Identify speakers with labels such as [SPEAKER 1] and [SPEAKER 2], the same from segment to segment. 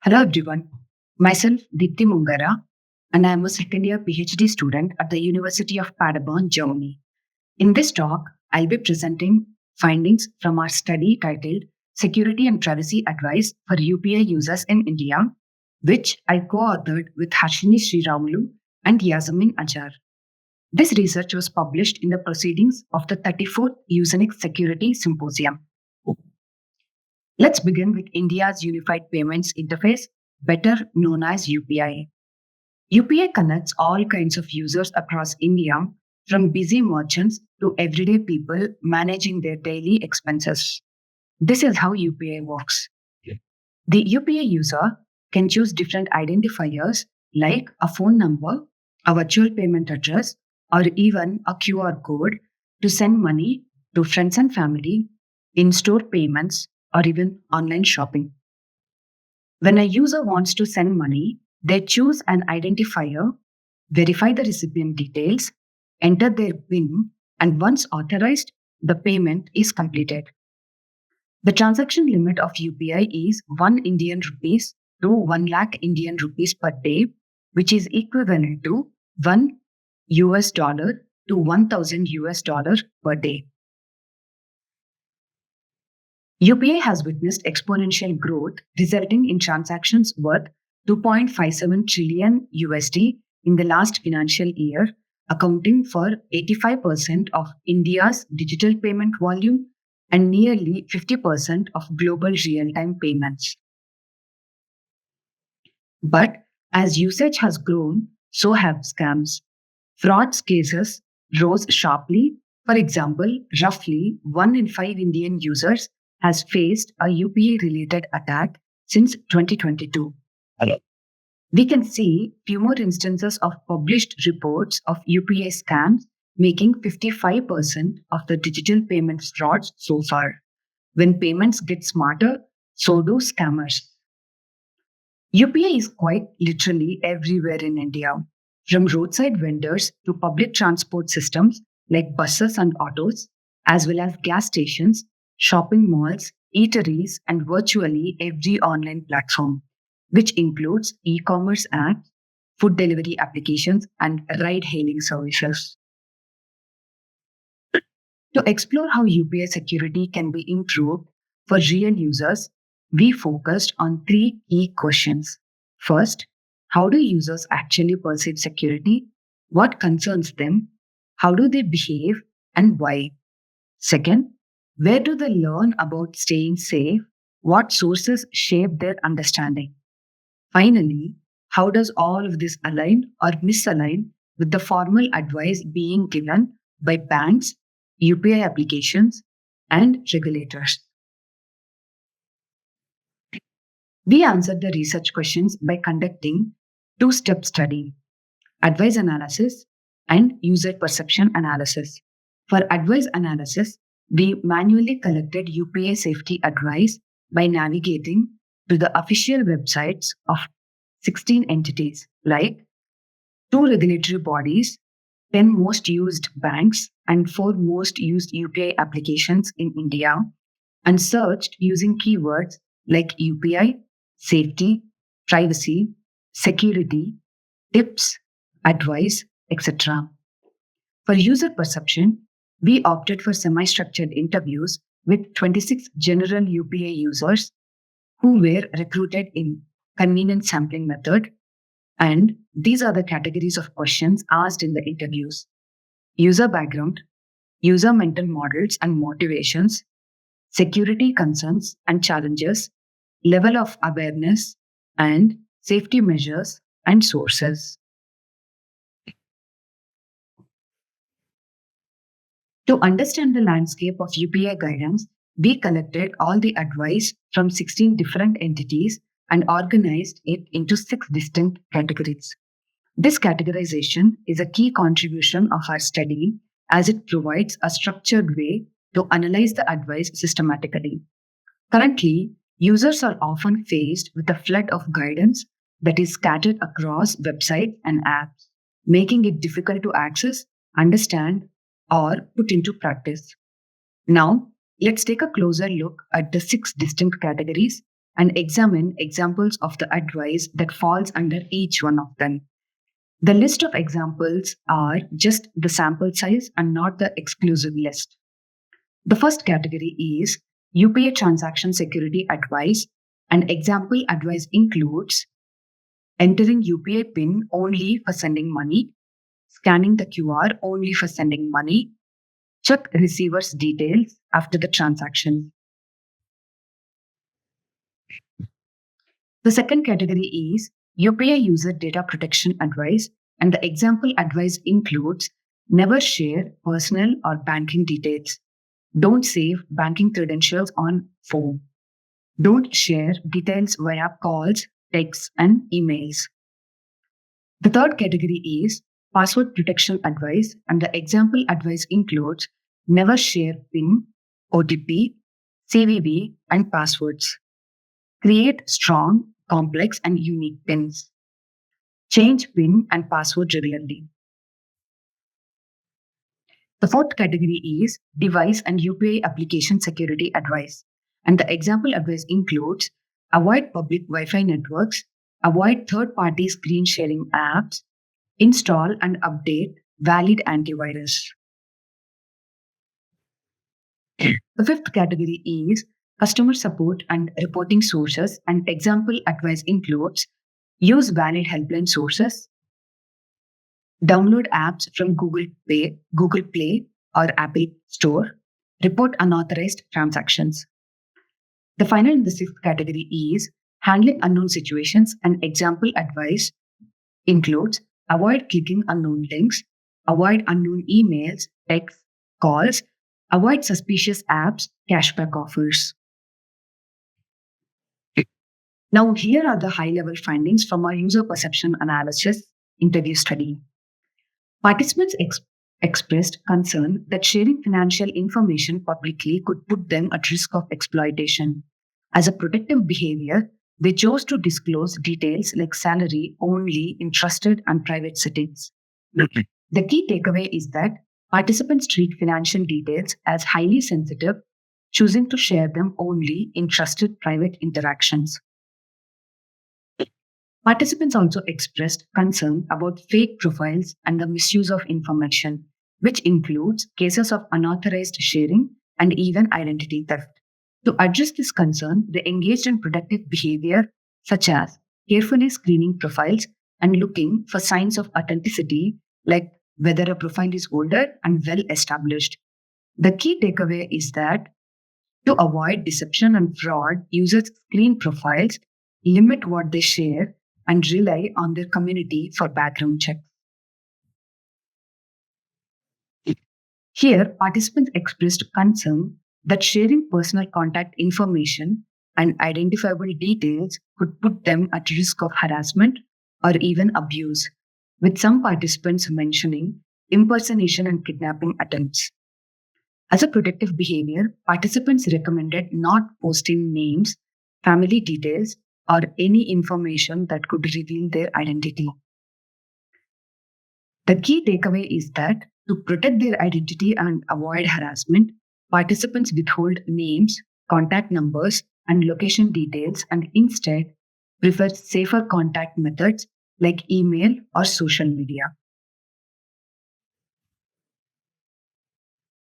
[SPEAKER 1] Hello everyone. Myself Deepthi Mungara, and I am a second year PhD student at the University of Paderborn, Germany. In this talk, I'll be presenting findings from our study titled Security and Privacy Advice for UPI Users in India, which I co-authored with Harshini Ramulu and Yasemin Acar. This research was published in the proceedings of the 34th USENIX Security Symposium. Let's begin with India's Unified Payments Interface, better known as UPI. UPI connects all kinds of users across India, from busy merchants to everyday people managing their daily expenses. This is how UPI works. The UPI user can choose different identifiers like a phone number, a virtual payment address, or even a QR code to send money to friends and family, in store payments, or even online shopping. When a user wants to send money, they choose an identifier, verify the recipient details, enter their PIN, and once authorized, the payment is completed. The transaction limit of UPI is 1 Indian rupees to 1 lakh Indian rupees per day, which is equivalent to $1 to 1000 US dollar per day. UPI has witnessed exponential growth, resulting in transactions worth 2.57 trillion USD in the last financial year, accounting for 85% of India's digital payment volume and nearly 50% of global real-time payments. But as usage has grown, so have scams. Fraud cases rose sharply. For example, roughly 1 in 5 Indian users has faced a UPI-related attack since 2022. Hello. We can see few more instances of published reports of UPI scams, making 55% of the digital payments frauds so far. When payments get smarter, so do scammers. UPI is quite literally everywhere in India, from roadside vendors to public transport systems like buses and autos, as well as gas stations, shopping malls, eateries, and virtually every online platform, which includes e-commerce apps, food delivery applications, and ride-hailing services. To explore how UPI security can be improved for real users, we focused on three key questions. First, how do users actually perceive security? What concerns them? How do they behave? And why? Second, where do they learn about staying safe? What sources shape their understanding? Finally, how does all of this align or misalign with the formal advice being given by banks, UPI applications, and regulators? We answered the research questions by conducting two-step study, advice analysis and user perception analysis. For advice analysis, we manually collected UPI safety advice by navigating to the official websites of 16 entities like 2 regulatory bodies, 10 most used banks, and 4 most used UPI applications in India, and searched using keywords like UPI, safety, privacy, security, tips, advice, etc. For user perception, we opted for semi-structured interviews with 26 general UPI users who were recruited in convenient sampling method. And these are the categories of questions asked in the interviews: user background, user mental models and motivations, security concerns and challenges, level of awareness, and safety measures and sources. To understand the landscape of UPI guidance, we collected all the advice from 16 different entities and organized it into 6 distinct categories. This categorization is a key contribution of our study as it provides a structured way to analyze the advice systematically. Currently, users are often faced with a flood of guidance that is scattered across websites and apps, making it difficult to access, understand, or put into practice. Now, let's take a closer look at the 6 distinct categories and examine examples of the advice that falls under each one of them. The list of examples are just the sample size and not the exclusive list. The first category is UPI transaction security advice, and example advice includes entering UPI PIN only for sending money, scanning the QR only for sending money, check receiver's details after the transaction. The second category is UPI user data protection advice, and the example advice includes never share personal or banking details. Don't save banking credentials on phone. Don't share details via calls, texts, and emails. The third category is password protection advice, and the example advice includes never share PIN, OTP, CVV, and passwords. Create strong, complex, and unique PINs. Change PIN and password regularly. The fourth category is device and UPI application security advice, and the example advice includes avoid public Wi-Fi networks, avoid third-party screen sharing apps, install and update valid antivirus. The fifth category is customer support and reporting sources, and example advice includes use valid helpline sources, download apps from Google Play or Apple Store, report unauthorized transactions. The final and the sixth category is handling unknown situations, and example advice includes avoid clicking unknown links, avoid unknown emails, texts, calls, avoid suspicious apps, cashback offers. Now, here are the high level findings from our user perception analysis interview study. Participants expressed concern that sharing financial information publicly could put them at risk of exploitation. As a protective behavior, they chose to disclose details like salary only in trusted and private settings. The key takeaway is that participants treat financial details as highly sensitive, choosing to share them only in trusted private interactions. Participants also expressed concern about fake profiles and the misuse of information, which includes cases of unauthorized sharing and even identity theft. To address this concern, they engaged in protective behavior such as carefully screening profiles and looking for signs of authenticity, like whether a profile is older and well established. The key takeaway is that to avoid deception and fraud, users screen profiles, limit what they share, and rely on their community for background checks. Here, participants expressed concern that sharing personal contact information and identifiable details could put them at risk of harassment or even abuse, with some participants mentioning impersonation and kidnapping attempts. As a protective behavior, participants recommended not posting names, family details, or any information that could reveal their identity. The key takeaway is that to protect their identity and avoid harassment, participants withhold names, contact numbers, and location details and instead prefer safer contact methods like email or social media.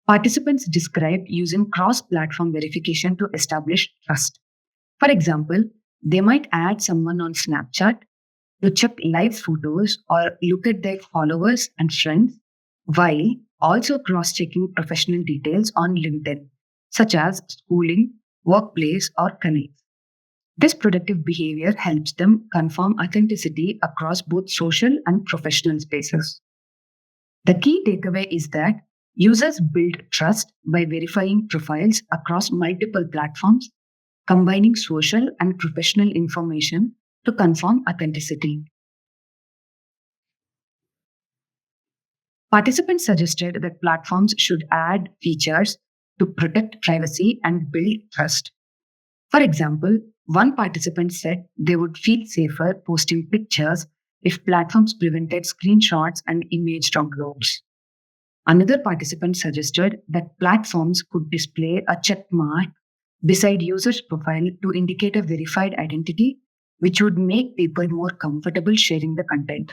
[SPEAKER 1] Participants described using cross-platform verification to establish trust. For example, they might add someone on Snapchat to check live photos or look at their followers and friends, while also cross-checking professional details on LinkedIn, such as schooling, workplace, or colleagues. This protective behavior helps them confirm authenticity across both social and professional spaces. The key takeaway is that users build trust by verifying profiles across multiple platforms, combining social and professional information to confirm authenticity. Participants suggested that platforms should add features to protect privacy and build trust. For example, one participant said they would feel safer posting pictures if platforms prevented screenshots and image downloads. Another participant suggested that platforms could display a check mark beside user's profile to indicate a verified identity, which would make people more comfortable sharing the content.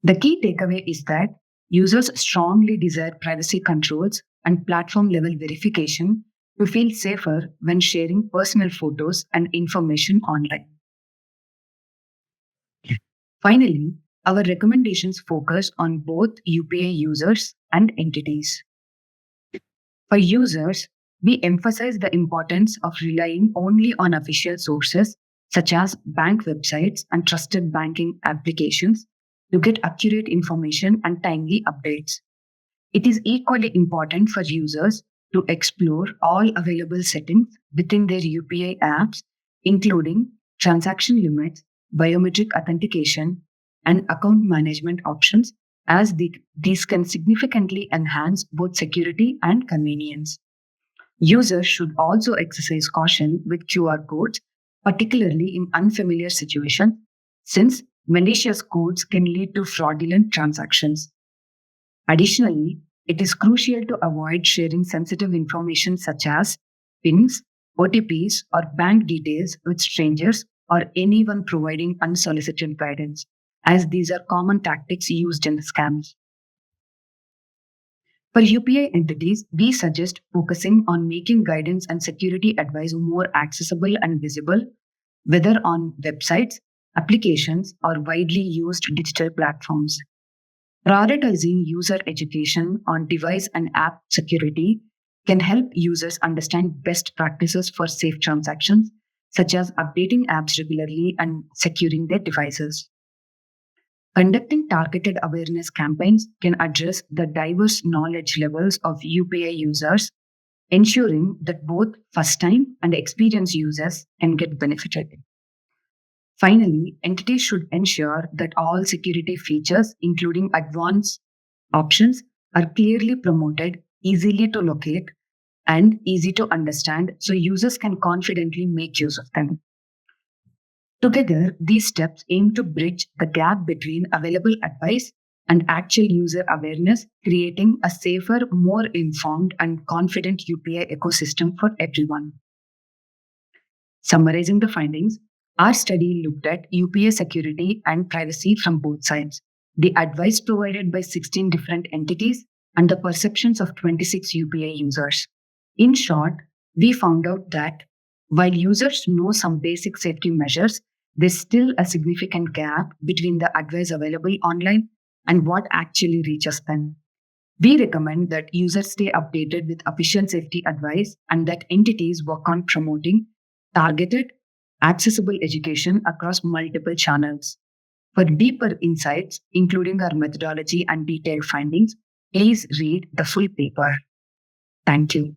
[SPEAKER 1] The key takeaway is that users strongly desire privacy controls and platform level verification to feel safer when sharing personal photos and information online. Finally, our recommendations focus on both UPI users and entities. For users, we emphasize the importance of relying only on official sources such as bank websites and trusted banking applications to get accurate information and timely updates. It is equally important for users to explore all available settings within their UPI apps, including transaction limits, biometric authentication, and account management options, as these can significantly enhance both security and convenience. Users should also exercise caution with QR codes, particularly in unfamiliar situations, since malicious codes can lead to fraudulent transactions. Additionally, it is crucial to avoid sharing sensitive information such as PINs, OTPs, or bank details with strangers or anyone providing unsolicited guidance, as these are common tactics used in scams. For UPI entities, we suggest focusing on making guidance and security advice more accessible and visible, whether on websites, applications, or widely used digital platforms. Prioritizing user education on device and app security can help users understand best practices for safe transactions, such as updating apps regularly and securing their devices. Conducting targeted awareness campaigns can address the diverse knowledge levels of UPI users, ensuring that both first time and experienced users can get benefited. Finally, entities should ensure that all security features, including advanced options, are clearly promoted, easily to locate, and easy to understand so users can confidently make use of them. Together, these steps aim to bridge the gap between available advice and actual user awareness, creating a safer, more informed, and confident UPI ecosystem for everyone. Summarizing the findings, our study looked at UPI security and privacy from both sides, the advice provided by 16 different entities, and the perceptions of 26 UPI users. In short, we found out that while users know some basic safety measures, there's still a significant gap between the advice available online and what actually reaches them. We recommend that users stay updated with official safety advice and that entities work on promoting targeted, accessible education across multiple channels. For deeper insights, including our methodology and detailed findings, please read the full paper. Thank you.